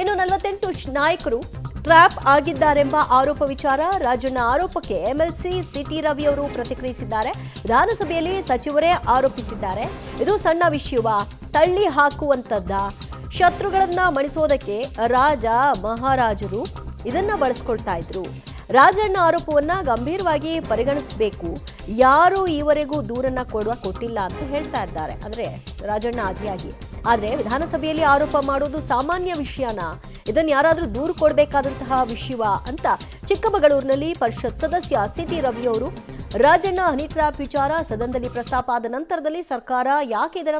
ಇನ್ನು 48 ನಾಯಕರು ಟ್ರ್ಯಾಪ್ ಆಗಿದ್ದಾರೆಂಬ ಆರೋಪ ವಿಚಾರ ರಾಜಣ್ಣ ಆರೋಪಕ್ಕೆ ಎಂಎಲ್ಸಿ ಸಿಟಿ ರವಿ ಅವರು ಪ್ರತಿಕ್ರಿಯಿಸಿದ್ದಾರೆ. ವಿಧಾನಸಭೆಯಲ್ಲಿ ಸಚಿವರೇ ಆರೋಪಿಸಿದ್ದಾರೆ. ಇದು ಸಣ್ಣ ವಿಷಯವ ತಳ್ಳಿ ಹಾಕುವಂತದ್ದ, ಶತ್ರುಗಳನ್ನ ಮಣಿಸೋದಕ್ಕೆ ರಾಜ ಮಹಾರಾಜರು ಇದನ್ನ ಬಳಸ್ಕೊಳ್ತಾ ಇದ್ರು. ರಾಜಣ್ಣ ಆರೋಪವನ್ನ ಗಂಭೀರವಾಗಿ ಪರಿಗಣಿಸಬೇಕು. ಯಾರು ಈವರೆಗೂ ದೂರನ್ನ ಕೊಟ್ಟಿಲ್ಲ ಅಂತ ಹೇಳ್ತಾ ಇದ್ದಾರೆ. ಅಂದ್ರೆ ರಾಜಣ್ಣ ಆದಿಯಾಗಿ. ಆದ್ರೆ ವಿಧಾನಸಭೆಯಲ್ಲಿ ಆರೋಪ ಮಾಡೋದು ಸಾಮಾನ್ಯ ವಿಷಯನ, ಇದನ್ನ ಯಾರಾದ್ರೂ ದೂರು ಕೊಡಬೇಕಾದಂತಹ ವಿಷಯವ ಅಂತ ಚಿಕ್ಕಮಗಳೂರಿನಲ್ಲಿ ಪರಿಷತ್ ಸದಸ್ಯ ಸಿಟಿ ರವಿ ಅವರು ರಾಜಣ್ಣ ಹನಿ ಟ್ರ್ಯಾಪ್ ವಿಚಾರ ಸದನದಲ್ಲಿ ಪ್ರಸ್ತಾಪ ಆದ ನಂತರದಲ್ಲಿ ಸರ್ಕಾರ ಯಾಕೆ ಇದರ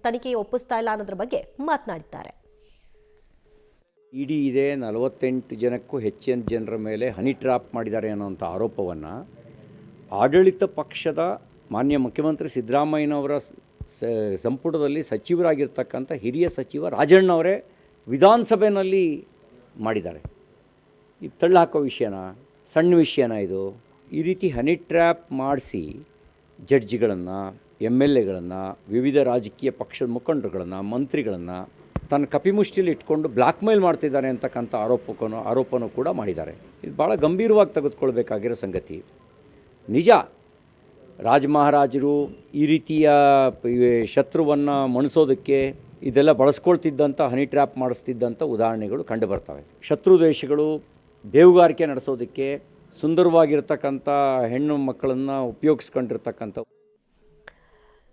ತನಿಖೆಗೆ ಒಪ್ಪಿಸ್ತಾ ಇಲ್ಲ ಅನ್ನೋದ್ರ ಬಗ್ಗೆ ಮಾತನಾಡಿದ್ದಾರೆ. ಇಡಿ ಇದೆ 48 ಜನಕ್ಕೂ ಹೆಚ್ಚಿನ ಜನರ ಮೇಲೆ ಹನಿ ಟ್ರ್ಯಾಪ್ ಮಾಡಿದ್ದಾರೆ ಅನ್ನೋಂಥ ಆರೋಪವನ್ನು ಆಡಳಿತ ಪಕ್ಷದ ಮಾನ್ಯ ಮುಖ್ಯಮಂತ್ರಿ ಸಿದ್ದರಾಮಯ್ಯನವರ ಸಂಪುಟದಲ್ಲಿ ಸಚಿವರಾಗಿರ್ತಕ್ಕಂಥ ಹಿರಿಯ ಸಚಿವ ರಾಜಣ್ಣವರೇ ವಿಧಾನಸಭೆಯಲ್ಲಿ ಮಾಡಿದ್ದಾರೆ. ಇದು ತಳ್ಳು ಹಾಕೋ ವಿಷಯನ, ಸಣ್ಣ ವಿಷಯನ ಇದು? ಈ ರೀತಿ ಹನಿ ಟ್ರ್ಯಾಪ್ ಮಾಡಿಸಿ ಜಡ್ಜಿಗಳನ್ನು, MLAಗಳನ್ನು, ವಿವಿಧ ರಾಜಕೀಯ ಪಕ್ಷದ ಮುಖಂಡರುಗಳನ್ನು, ಮಂತ್ರಿಗಳನ್ನು ತನ್ನ ಕಪಿಮುಷ್ಟಿಲಿ ಇಟ್ಕೊಂಡು ಬ್ಲ್ಯಾಕ್ ಮೇಲ್ ಮಾಡ್ತಿದ್ದಾರೆ ಅಂತಕ್ಕಂಥ ಆರೋಪನೂ ಕೂಡ ಮಾಡಿದ್ದಾರೆ. ಇದು ಭಾಳ ಗಂಭೀರವಾಗಿ ತೆಗೆದುಕೊಳ್ಬೇಕಾಗಿರೋ ಸಂಗತಿ. ನಿಜ, ರಾಜಮಹಾರಾಜರು ಈ ರೀತಿಯ ಶತ್ರುವನ್ನು ಮಣಿಸೋದಕ್ಕೆ ಇದೆಲ್ಲ ಬಳಸ್ಕೊಳ್ತಿದ್ದಂಥ, ಹನಿ ಟ್ರ್ಯಾಪ್ ಮಾಡಿಸ್ತಿದ್ದಂಥ ಉದಾಹರಣೆಗಳು ಕಂಡು ಬರ್ತವೆ. ಶತ್ರು ದೇಶಗಳು ಬೇಹುಗಾರಿಕೆ ನಡೆಸೋದಕ್ಕೆ ಸುಂದರವಾಗಿರ್ತಕ್ಕಂಥ ಹೆಣ್ಣು ಮಕ್ಕಳನ್ನು ಉಪಯೋಗಿಸ್ಕೊಂಡಿರ್ತಕ್ಕಂಥ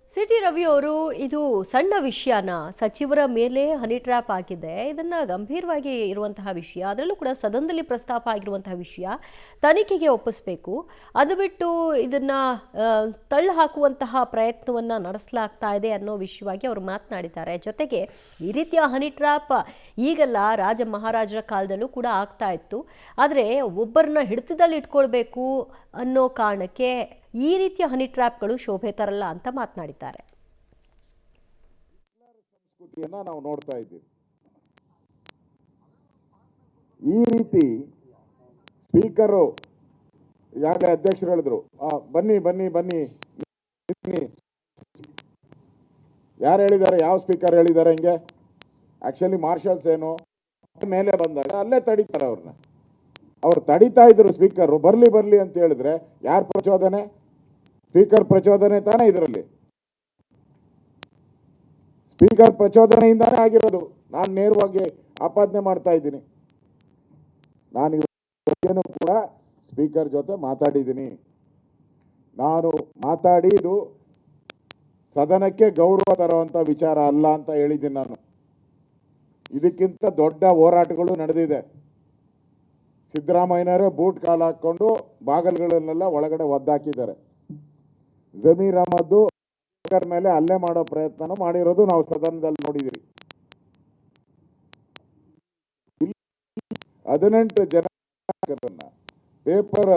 ಸಿಟಿ ರವಿ ಅವರು ಇದು ಸಣ್ಣ ವಿಷಯನ, ಸಚಿವರ ಮೇಲೆ ಹನಿ ಟ್ರ್ಯಾಪ್ ಆಗಿದೆ, ಇದನ್ನ ಗಂಭೀರವಾಗಿ ಇರುವಂತಹ ವಿಷಯ, ಅದರಲ್ಲೂ ಕೂಡ ಸದನದಲ್ಲಿ ಪ್ರಸ್ತಾಪ ಆಗಿರುವಂತಹ ವಿಷಯ, ತನಿಖೆಗೆ ಒಪ್ಪಿಸಬೇಕು. ಅದು ಬಿಟ್ಟು ಇದನ್ನ ತಳ್ಳು ಹಾಕುವಂತಹ ಪ್ರಯತ್ನವನ್ನ ನಡೆಸಲಾಗ್ತಾ ಇದೆ ಅನ್ನೋ ವಿಷಯವಾಗಿ ಅವರು ಮಾತನಾಡಿದ್ದಾರೆ. ಜೊತೆಗೆ ಈ ರೀತಿಯ ಹನಿ ಟ್ರ್ಯಾಪ್ ಈಗೆಲ್ಲ ರಾಜ ಮಹಾರಾಜರ ಕಾಲದಲ್ಲೂ ಕೂಡ ಆಗ್ತಾ ಇತ್ತು. ಆದರೆ ಒಬ್ಬರನ್ನ ಹಿಡಿತದಲ್ಲಿ ಇಟ್ಕೊಳ್ಬೇಕು ಅನ್ನೋ ಕಾರಣಕ್ಕೆ ಈ ರೀತಿಯ ಹನಿ ಟ್ರ್ಯಾಪ್ಗಳು ಶೋಭೆ ತರಲ್ಲ ಅಂತ ಮಾತನಾಡಿದ್ದಾರೆ. ಸಂಸ್ಕೃತಿಯನ್ನ ನಾವು ನೋಡ್ತಾ ಇದ್ದೀವಿ. ಈ ರೀತಿ ಸ್ಪೀಕರು ಈಗಾಗಲೇ ಅಧ್ಯಕ್ಷರು ಹೇಳಿದ್ರು, ಬನ್ನಿ ಬನ್ನಿ ಬನ್ನಿ, ಯಾರು ಹೇಳಿದ್ದಾರೆ? ಯಾವ ಸ್ಪೀಕರ್ ಹೇಳಿದ್ದಾರೆ ಹಿಂಗೆ? ಆಕ್ಚುಲಿ ಮಾರ್ಷಲ್ಸ್ ಏನು ಮೇಲೆ ಬಂದಾಗ ಅಲ್ಲೇ ತಡೀತಾರೆ ಅವ್ರನ್ನ. ಅವ್ರು ತಡೀತಾ ಇದ್ರು ಸ್ಪೀಕರ್ ಬರ್ಲಿ ಬರ್ಲಿ ಅಂತ ಹೇಳಿದ್ರೆ ಯಾರ ಪ್ರಚೋದನೆ? ಸ್ಪೀಕರ್ ಪ್ರಚೋದನೆ ತಾನೇ ಇದರಲ್ಲಿ. ಸ್ಪೀಕರ್ ಪ್ರಚೋದನೆಯಿಂದಾನೇ ಆಗಿರೋದು. ನಾನು ನೇರವಾಗಿ ಆಪಾದನೆ ಮಾಡ್ತಾ ಇದ್ದೀನಿ. ನಾನು ಇವತ್ತೇನು ಕೂಡ ಸ್ಪೀಕರ್ ಜೊತೆ ಮಾತಾಡಿದ್ದೀನಿ. ನಾನು ಮಾತಾಡಿದು ಸದನಕ್ಕೆ ಗೌರವ ತರುವಂಥ ವಿಚಾರ ಅಲ್ಲ ಅಂತ ಹೇಳಿದ್ದೀನಿ. ನಾನು ಇದಕ್ಕಿಂತ ದೊಡ್ಡ ಹೋರಾಟಗಳು ನಡೆದಿದೆ. ಸಿದ್ದರಾಮಯ್ಯನವರೇ ಬೂಟ್ ಕಾಲು ಹಾಕ್ಕೊಂಡು ಬಾಗಲ್ಗಳನ್ನೆಲ್ಲ ಒಳಗಡೆ ಒದ್ದಾಕಿದ್ದಾರೆ. ಜಮೀರ್ ಅಹಮದ್ ಮೇಲೆ ಹಲ್ಲೆ ಮಾಡೋ ಪ್ರಯತ್ನ ಮಾಡಿರೋದು ನಾವು ಸದನದಲ್ಲಿ ನೋಡಿದಿರಿ. 18 ಜನ ಪೇಪರ್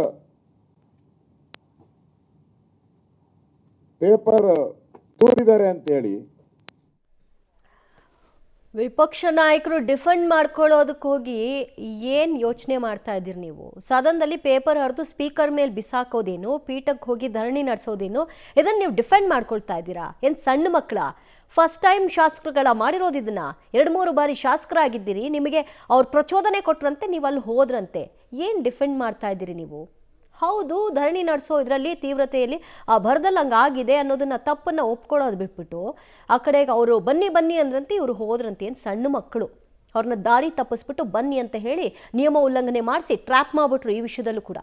ತೂರಿದ್ದಾರೆ ಅಂತೇಳಿ ವಿಪಕ್ಷ ನಾಯಕರು ಡಿಫೆಂಡ್ ಮಾಡ್ಕೊಳ್ಳೋದಕ್ಕೆ ಹೋಗಿ ಏನು ಯೋಚನೆ ಮಾಡ್ತಾ ಇದ್ದೀರಿ ನೀವು? ಸದನದಲ್ಲಿ ಪೇಪರ್ ಹರಿದು ಸ್ಪೀಕರ್ ಮೇಲೆ ಬಿಸಾಕೋದೇನು, ಪೀಠಕ್ಕೆ ಹೋಗಿ ಧರಣಿ ನಡೆಸೋದೇನು, ಇದನ್ನು ನೀವು ಡಿಫೆಂಡ್ ಮಾಡ್ಕೊಳ್ತಾ ಇದ್ದೀರಾ? ಏನು ಸಣ್ಣ ಮಕ್ಕಳ? ಫಸ್ಟ್ ಟೈಮ್ ಶಾಸಕರುಗಳ ಮಾಡಿರೋದು ಇದನ್ನ? 2-3 ಬಾರಿ ಶಾಸಕರಾಗಿದ್ದೀರಿ, ನಿಮಗೆ ಅವ್ರು ಪ್ರಚೋದನೆ ಕೊಟ್ರಂತೆ, ನೀವು ಅಲ್ಲಿ ಹೋದ್ರಂತೆ. ಏನು ಡಿಫೆಂಡ್ ಮಾಡ್ತಾ ಇದ್ದೀರಿ ನೀವು? ಹೌದು, ಧರಣಿ ನಡೆಸೋ ಇದರಲ್ಲಿ ತೀವ್ರತೆಯಲ್ಲಿ ಆ ಭರದಲ್ಲಿ ಹಂಗಾಗಿದೆ ಅನ್ನೋದನ್ನ ತಪ್ಪನ್ನು ಒಪ್ಕೊಳ್ಳೋದು ಬಿಟ್ಬಿಟ್ಟು ಆ ಕಡೆಗೆ ಅವರು ಬನ್ನಿ ಬನ್ನಿ ಅಂದ್ರಂತೆ, ಇವರು ಹೋದ್ರಂತೆ. ಏನು ಸಣ್ಣ ಮಕ್ಕಳು? ಅವ್ರನ್ನ ದಾರಿ ತಪ್ಪಿಸ್ಬಿಟ್ಟು ಬನ್ನಿ ಅಂತ ಹೇಳಿ ನಿಯಮ ಉಲ್ಲಂಘನೆ ಮಾಡಿಸಿ ಟ್ರ್ಯಾಪ್ ಮಾಡಿಬಿಟ್ರು ಈ ವಿಷಯದಲ್ಲೂ ಕೂಡ.